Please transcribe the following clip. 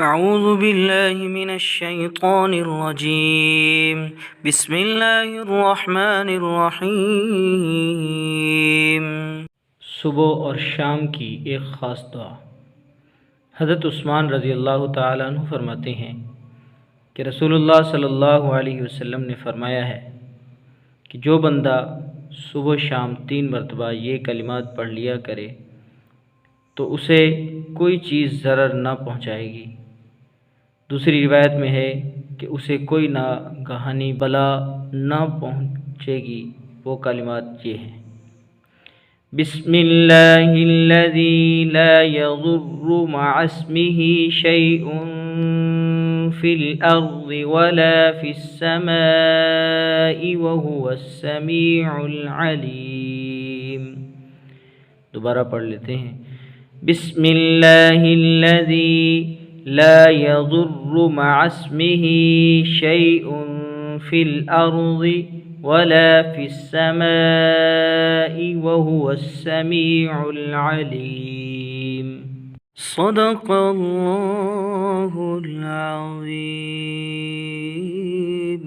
أعوذ بالله من الشيطان الرجيم بسم الله الرحمن الرحیم۔ صبح اور شام کی ایک خاص دعا۔ حضرت عثمان رضی اللہ تعالیٰ عنہ فرماتے ہیں کہ رسول اللہ صلی اللہ علیہ وسلم نے فرمایا ہے کہ جو بندہ صبح شام 3 مرتبہ یہ کلمات پڑھ لیا کرے تو اسے کوئی چیز ضرر نہ پہنچائے گی۔ دوسری روایت میں ہے کہ اسے کوئی ناگہانی بلا نہ پہنچے گی۔ وہ کلمات یہ ہیں: بسم اللہ الذی لا یضر مع اسمہ شیء فی الارض ولا فی السماء وہو السمیع العلیم۔ دوبارہ پڑھ لیتے ہیں۔ بسم اللہ الذی لا يضر مع اسمه شيء في الأرض ولا في السماء وهو السميع العليم۔ صدق اللہ العظیم۔